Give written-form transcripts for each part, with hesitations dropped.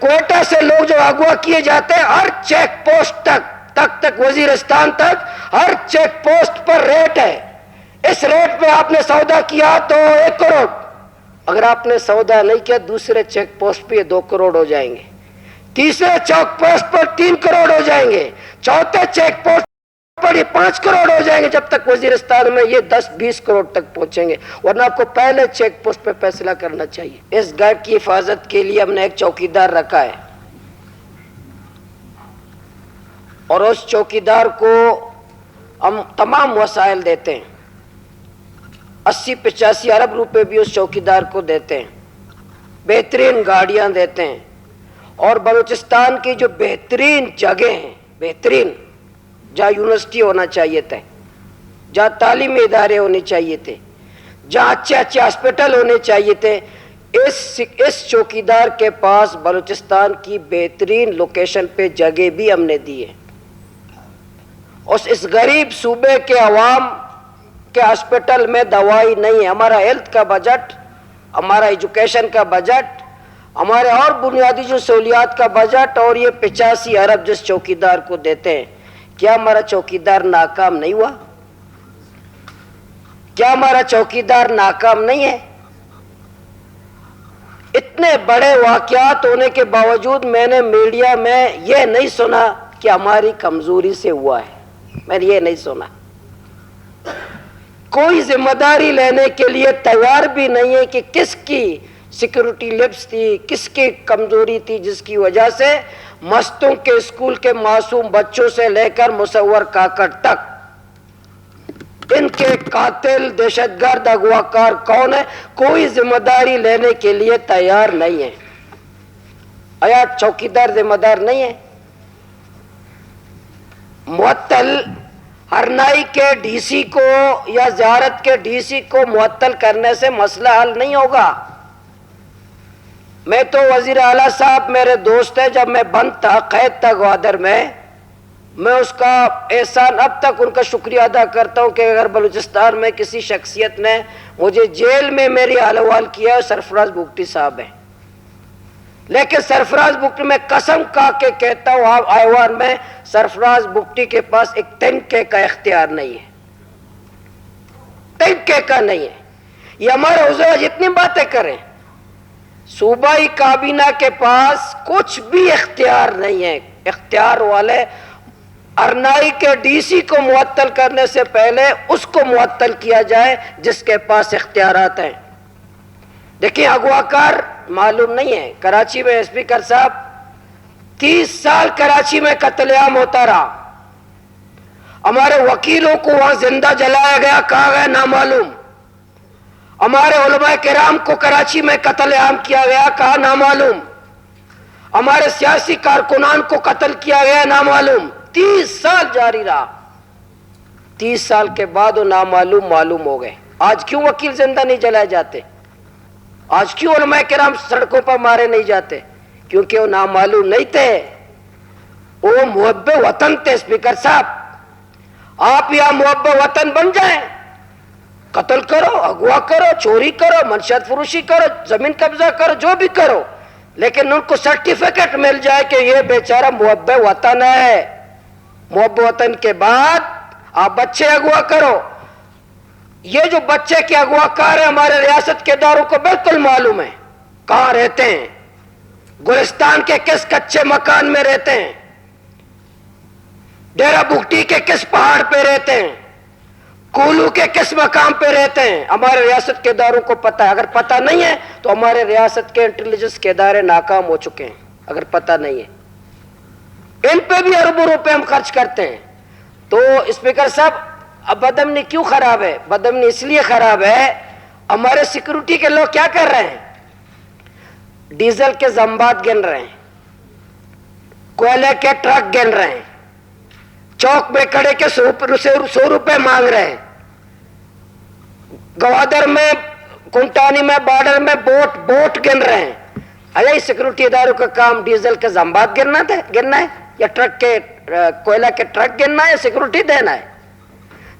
کوئٹہ سے لوگ جو اغوا کیے جاتے ہیں ہر چیک پوسٹ تک وزیرستان تک ہر چیک پوسٹ پر ریٹ ہے. اس ریٹ پہ آپ نے سودا کیا تو 1 کروڑ. اگر آپ نے سودا نہیں کیا دوسرے چیک پوسٹ پہ 2 کروڑ ہو جائیں گے, تیسرے چیک پوسٹ پر 3 کروڑ ہو جائیں گے, چوتھے چیک پوسٹ پر یہ 5 کروڑ ہو جائیں گے, جب تک وزیرستان میں یہ 10-20 کروڑ تک پہنچیں گے. ورنہ آپ کو پہلے چیک پوسٹ پہ فیصلہ کرنا چاہیے. اس گھر کی حفاظت کے لیے ہم نے ایک چوکیدار رکھا ہے اور اس چوکیدار کو ہم تمام وسائل دیتے ہیں. 80-85 ارب روپے بھی اس چوکیدار کو دیتے ہیں, بہترین گاڑیاں دیتے ہیں, اور بلوچستان کی جو بہترین جگہ ہیں, بہترین جہاں یونیورسٹی ہونا چاہیے تھے, جہاں تعلیمی ادارے ہونے چاہیے تھے, جہاں اچھے ہاسپٹل ہونے چاہیے تھے, اس چوکیدار کے پاس بلوچستان کی بہترین لوکیشن پہ جگہ بھی ہم نے دی ہے. اس غریب صوبے کے عوام کے ہاسپٹل میں دوائی نہیں ہے. ہمارا ہیلتھ کا بجٹ, ہمارا ایجوکیشن کا بجٹ, ہمارے اور بنیادی جو سہولیات کا بجٹ اور یہ 85 ارب جس چوکیدار کو دیتے ہیں, کیا ہمارا چوکیدار ناکام نہیں ہوا؟ کیا ہمارا چوکیدار ناکام نہیں ہے؟ اتنے بڑے واقعات ہونے کے باوجود میں نے میڈیا میں یہ نہیں سنا کہ ہماری کمزوری سے ہوا ہے. میں نے یہ نہیں سنا. کوئی ذمہ داری لینے کے لیے تیار بھی نہیں ہے کہ کس کی سیکورٹی لیپس تھی, کس کی کمزوری تھی جس کی وجہ سے مستوں کے اسکول کے معصوم بچوں سے لے کر مصور کاکڑ تک ان کے قاتل, دہشت گرد, اغواکار کون ہے, کوئی ذمہ داری لینے کے لیے تیار نہیں ہے. آیا چوکیدار ذمہ دار نہیں ہے؟ معطل ہرنائی کے ڈی سی کو یا زیارت کے ڈی سی کو معطل کرنے سے مسئلہ حل نہیں ہوگا. میں تو وزیر اعلیٰ صاحب میرے دوست ہیں, جب میں بند تھا, قید تھا گوادر میں اس کا احسان اب تک ان کا شکریہ ادا کرتا ہوں کہ اگر بلوچستان میں کسی شخصیت نے مجھے جیل میں میری حال حوال کیا ہے سرفراز بگٹی صاحب ہیں. لیکن سرفراز بگٹی میں قسم کھا کے کہتا ہوں ایوان میں, سرفراز بگٹی کے پاس ایک تنکے کا اختیار نہیں ہے, تنکے کا نہیں ہے. یہ ہمارے حضور جتنی باتیں کریں, صوبائی کابینہ کے پاس کچھ بھی اختیار نہیں ہے. اختیار والے ارنائی کے ڈی سی کو معطل کرنے سے پہلے اس کو معطل کیا جائے جس کے پاس اختیارات ہیں. دیکھیں اغواکار معلوم نہیں ہے. کراچی میں اسپیکر صاحب 30 سال کراچی میں قتل عام ہوتا رہا. ہمارے وکیلوں کو وہاں زندہ جلایا گیا, کہا گیا نامعلوم. ہمارے علماء کرام کو کراچی میں قتل عام کیا گیا, کہا نامعلوم. ہمارے سیاسی کارکنان کو قتل کیا گیا, نامعلوم. 30 سال جاری رہا. 30 سال کے بعد وہ نامعلوم معلوم ہو گئے. آج کیوں وکیل زندہ نہیں جلائے جاتے؟ آج کیوں علماء کرام سڑکوں پر مارے نہیں جاتے؟ کیونکہ وہ نامعلوم نہیں تھے, وہ محب وطن تھے. اسپیکر صاحب, آپ یا محب وطن بن جائیں, قتل کرو, اغوا کرو, چوری کرو, منشیات فروشی کرو, زمین قبضہ کرو, جو بھی کرو, لیکن ان کو سرٹیفکیٹ مل جائے کہ یہ بیچارہ محب وطن ہے. محب وطن کے بعد آپ بچے اغوا کرو. یہ جو بچے کے اغوا کار ہیں ہمارے ریاست کے اداروں کو بالکل معلوم ہے کہاں رہتے ہیں, گلستان کے کس کچے مکان میں رہتے ہیں, ڈیرہ بگٹی کے کس پہاڑ پہ رہتے ہیں, کولو کے کس مقام پہ رہتے ہیں. ہمارے ریاست کے اداروں کو پتہ ہے. اگر پتہ نہیں ہے تو ہمارے ریاست کے انٹیلیجنس کے ادارے ناکام ہو چکے ہیں. اگر پتہ نہیں ہے, ان پہ بھی اربوں روپے ہم خرچ کرتے ہیں. تو اسپیکر صاحب, اب بدامنی کیوں خراب ہے؟ بدامنی اس لیے خراب ہے, ہمارے سیکورٹی کے لوگ کیا کر رہے ہیں, ڈیزل کے زمبات گن رہے ہیں, کوئلے کے ٹرک گن رہے ہیں, چوک میں کھڑے کے 100 روپے مانگ رہے ہیں, گوادر میں, کنٹانی میں, بارڈر میں بوٹ گن رہے ہیں. اچھا, سیکورٹی اداروں کا کام ڈیزل کے زمبات گننا ہے یا ٹرک کے کوئلہ کے ٹرک گننا ہے یا سیکورٹی دینا ہے؟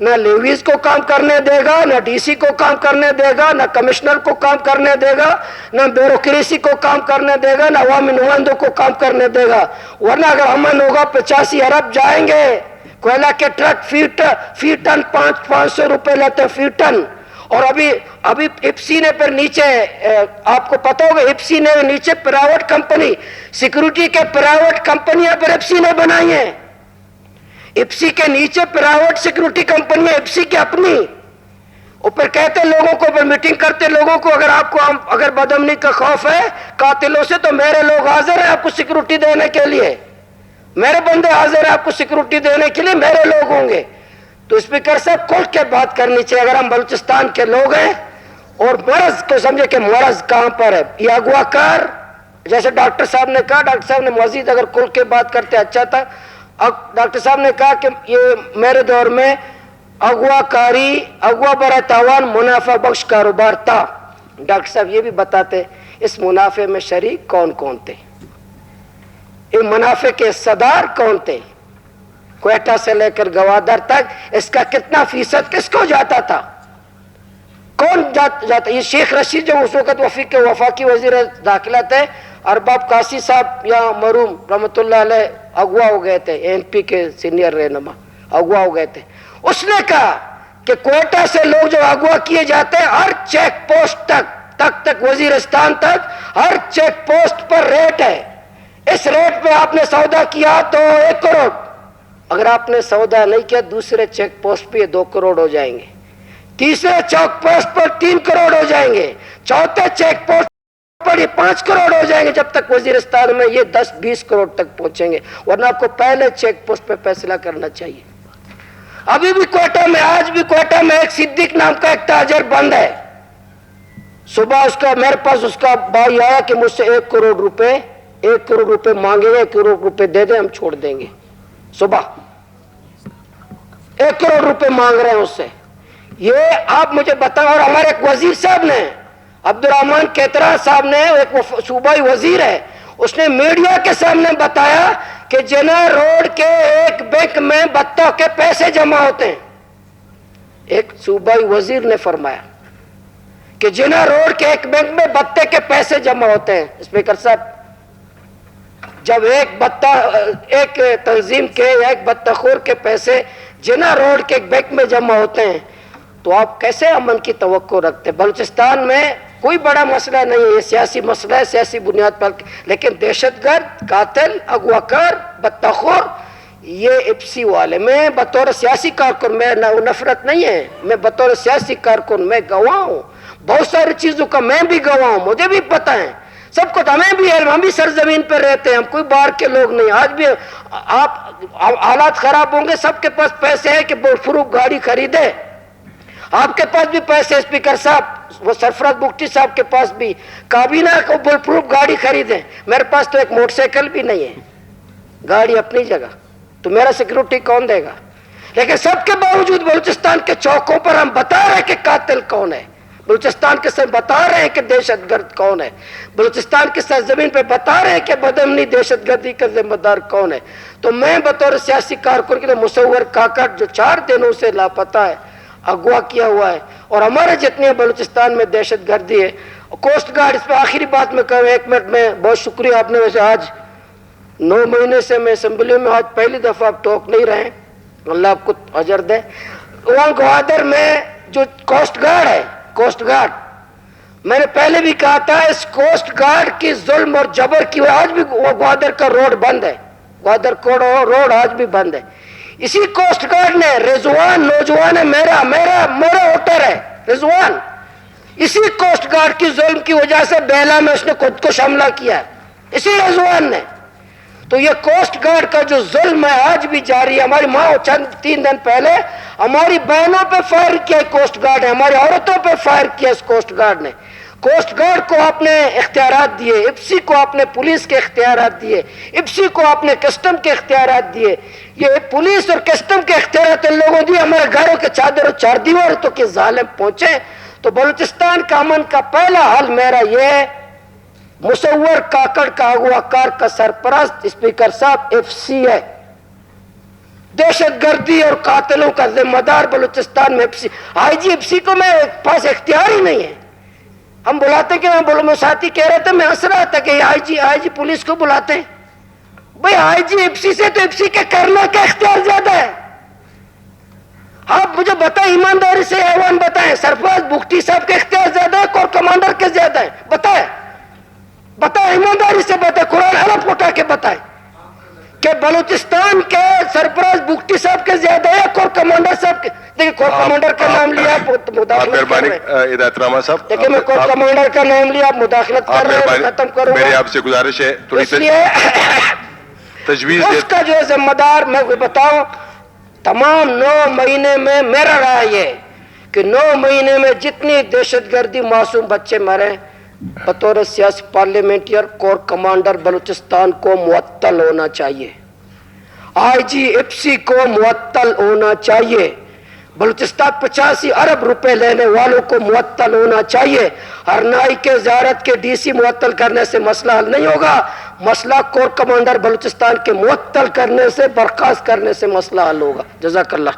نہ لیویز کو کام کرنے دے گا، نہ ڈی سی کو کام کرنے دے گا، نہ کمشنر کو کام کرنے دے گا، نہ بیوروکریسی کو کام کرنے دے گا، نہ عوامی نمائندوں کو کام کرنے دے گا. ورنہ اگر امن ہوگا 85 ارب جائیں گے. کوئلہ کے ٹرک فی ٹن 500 روپے لیتے ہیں فی ٹن. اور ابھی اپسی نے پھر نیچے، آپ کو پتا ہوگا اپسی نے نیچے پرائیویٹ کمپنی، سیکورٹی کے پرائیویٹ کمپنیاں پر اپسی نے بنائی ہیں. اپسی کے نیچے پرائیویٹ سیکورٹی کمپنی ہے اپسی کی اپنی. اوپر کہتے لوگوں کو، پر میٹنگ کرتے لوگوں کو، اگر آپ کو اگر بدامنی کا خوف ہے قاتلوں سے تو میرے لوگ حاضر ہیں آپ کو سیکورٹی دینے کے لیے، میرے بندے حاضر ہیں آپ کو سیکورٹی دینے کے لیے، میرے لوگ ہوں گے. تو اسپیکر صاحب کھل کے بات کرنی چاہیے. اگر ہم بلوچستان کے لوگ ہیں اور مرض کو سمجھے کہ مرض کہاں پر ہے. یہ اغوا کار، جیسے ڈاکٹر صاحب نے کہا، ڈاکٹر صاحب نے مزید اگر کھل کے بات کرتے اچھا تھا. ڈاکٹر صاحب نے کہا کہ یہ میرے دور میں اغوا کاری، اغوا برائے تاوان منافع بخش کاروبار تھا. ڈاکٹر صاحب یہ بھی بتاتے اس منافع میں شریک کون کون تھے، ان منافع کے صدار کون تھے، کوئٹہ سے لے کر گوادر تک اس کا کتنا فیصد کس کو جاتا تھا، کون جاتا. یہ شیخ رشید جو اس وقت وفاقی وزیر داخلہ تھے، ارباب قاسی صاحب یا مرحوم رحمۃ اللہ علیہ اغوا ہو گئے تھے، این پی کے سینئر رہنما اغوا ہو گئے تھے. اس نے کہا کہ کوئٹہ سے لوگ جو اغوا کیے جاتے ہیں ہر چیک پوسٹ تک وزیرستان تک ہر چیک پوسٹ پر ریٹ ہے. اس ریٹ پہ آپ نے سودا کیا تو 1 کروڑ، اگر آپ نے سودا نہیں کیا دوسرے چیک پوسٹ پہ 2 کروڑ ہو جائیں گے، تیسرے چیک پوسٹ پر 3 کروڑ ہو جائیں گے، چوتھے چیک پوسٹ پر یہ 5 کروڑ ہو جائیں گے، جب تک وزیرستان میں یہ 10-20 کروڑ تک پہنچیں گے. ورنہ آپ کو پہلے چیک پوسٹ پہ فیصلہ کرنا چاہیے. ابھی بھی کوئٹہ میں، آج بھی کوئٹہ میں ایک صدیق نام کا ایک تاجر بند ہے. صبح اس کا میرے پاس اس کا بھائی آیا کہ مجھ سے 1 کروڑ روپے مانگے گے، 1 کروڑ روپے دے دیں ہم چھوڑ دیں گے. صبح 1 کروڑ روپے مانگ رہے ہیں اس سے. یہ آپ مجھے بتائیں. اور ہمارے ایک وزیر صاحب نے، عبد الرحمان کیترا صاحب نے، ایک صوبائی وزیر ہے، اس نے میڈیا کے سامنے بتایا کہ جنا روڈ کے ایک بینک میں بطخ کے پیسے جمع ہوتے ہیں. ایک صوبائی وزیر نے فرمایا کہ جنا روڈ کے ایک بینک میں بطخ کے پیسے جمع ہوتے ہیں. اسپیکر صاحب، جب ایک تنظیم کے یا ایک بطخور کے پیسے جنا روڈ کے ایک بینک میں جمع ہوتے ہیں تو آپ کیسے امن کی توقع رکھتے؟ بلوچستان میں کوئی بڑا مسئلہ نہیں ہے، یہ سیاسی مسئلہ ہے، سیاسی بنیاد پر، لیکن دہشت گرد، قاتل، اغوا کار، بطخور، یہ اپسی والے. میں بطور سیاسی کارکن، میں نفرت نہیں ہے، میں بطور سیاسی کارکن میں گواہ ہوں بہت ساری چیزوں کا، میں بھی گواہ ہوں، مجھے بھی پتہ ہے سب کو. ہمیں بھی علم، ہم بھی سرزمین پہ رہتے ہیں، ہم کوئی باہر کے لوگ نہیں. آج بھی آپ حالات خراب ہوں گے، سب کے پاس پیسے ہیں کہ فروخت گاڑی خریدے. آپ کے پاس بھی پیسے، اسپیکر صاحب، وہ سرفراز بگٹی صاحب کے پاس بھی، کابینہ کو بل پروف گاڑی خریدیں. میرے پاس تو ایک موٹر سائیکل بھی نہیں ہے، گاڑی اپنی جگہ، تو میرا سیکورٹی کون دے گا؟ لیکن سب کے باوجود بلوچستان کے چوکوں پر ہم بتا رہے ہیں کہ قاتل کون ہے، بلوچستان کے ساتھ بتا رہے ہیں کہ دہشت گرد کون ہے، بلوچستان کے ساتھ زمین پہ بتا رہے ہیں کہ بدامنی دہشت گردی کا ذمہ دار کون ہے. تو میں بطور سیاسی کارکن کے لیے مصور کاکڑ جو 4 دنوں سے لاپتہ ہے، اغوا کیا ہوا ہے، اور ہمارے جتنے بلوچستان میں دہشت گردی ہے. کوسٹ گارڈ، اس پہ آخری بات میں کہوں 1 منٹ میں، بہت شکریہ آپ نے. ویسے آج 9 مہینے سے میں اسمبلی میں، آج پہلی دفعہ آپ ٹوک نہیں رہے، اللہ آپ کو اجر دے. وہاں گوادر میں جو کوسٹ گارڈ ہے، کوسٹ گارڈ، میں نے پہلے بھی کہا تھا، اس کوسٹ گارڈ کی ظلم اور جبر کی وجہ آج بھی گوادر کا روڈ بند ہے، گوادر کو روڈ آج بھی بند ہے. اسی کوسٹ گارڈ نے رضوان نوجوان ہے، میرا ووٹر ہے رضوان، اسی کوسٹ گارڈ کی ظلم کی وجہ سے بیلا میں اس نے خود کو حملہ کیا ہے، اسی رضوان نے. تو یہ کوسٹ گارڈ کا جو ظلم ہے آج بھی جاری ہے. ہماری ماں 3 دن پہلے ہماری بہنوں پہ فائر کیا کوسٹ گارڈ نے، ہماری عورتوں پہ فائر کیا اس کوسٹ گارڈ نے. کوسٹ گارڈ کو آپ نے اختیارات دیے، اپسی کو آپ نے پولیس کے اختیارات دیے، اپسی کو آپ نے کسٹم کے اختیارات دیے. یہ پولیس اور کسٹم کے اختیارات ان لوگوں دیے، ہمارے گھروں کے چادر اور 4 دیواروں کے ظالم پہنچے. تو بلوچستان کا امن کا پہلا حل میرا یہ ہے، مصور کاکڑ کا اغوا کار کا سرپرست اسپیکر صاحب اف سی ہے. دہشت گردی اور قاتلوں کا ذمہ دار بلوچستان میں آئی جی ایف سی کو میں پاس اختیار ہی نہیں ہے. ہم بلاتے کہ میں ساتھی کہہ رہے تھے, میں ہنس رہا تھا کہ آئی جی پولیس کو بلاتے ہیں. بھئی آئی جی ایف سی سے تو ایف سی کے کرنا کا اختیار زیادہ ہے. آپ مجھے بتائیں, ایمانداری سے ایوان بتائیں, سرفراز بگٹی صاحب کے اختیار زیادہ ہے, کور کمانڈر کے زیادہ ہے؟ بتائیں ایمانداری سے بتائیں, قرآن حلف اٹھا کے بتائیں کہ بلوچستان کے سرفراز بگٹی صاحب کے زیادہ ہے, کور کمانڈر صاحب کے؟ دیکھیں کور کمانڈر کا نام لیا, مداخلت کر رہے ہیں. ہدایت رحمان صاحب, دیکھیں میں کور کمانڈر کا نام لیا, مداخلت کر رہے ہیں, ختم کروں میری گا. آپ سے گزارش ہے اس لیے تجویز اس کا جو ہے ذمہ دار میں بتاؤں, تمام 9 مہینے میں میرا رائے یہ کہ 9 مہینے میں جتنی دہشت گردی معصوم بچے مرے, بطور سیاسی پارلیمنٹر کور کمانڈر بلوچستان کو معطل ہونا چاہیے, آئی جی ایف سی کو معطل ہونا چاہیے, بلوچستان 85 ارب روپے لینے والوں کو معطل ہونا چاہیے. ارنائی کے زیارت کے ڈی سی معطل کرنے سے مسئلہ حل نہیں ہوگا, مسئلہ کور کمانڈر بلوچستان کے معطل کرنے سے, برخاست کرنے سے مسئلہ حل ہوگا. جزاک اللہ.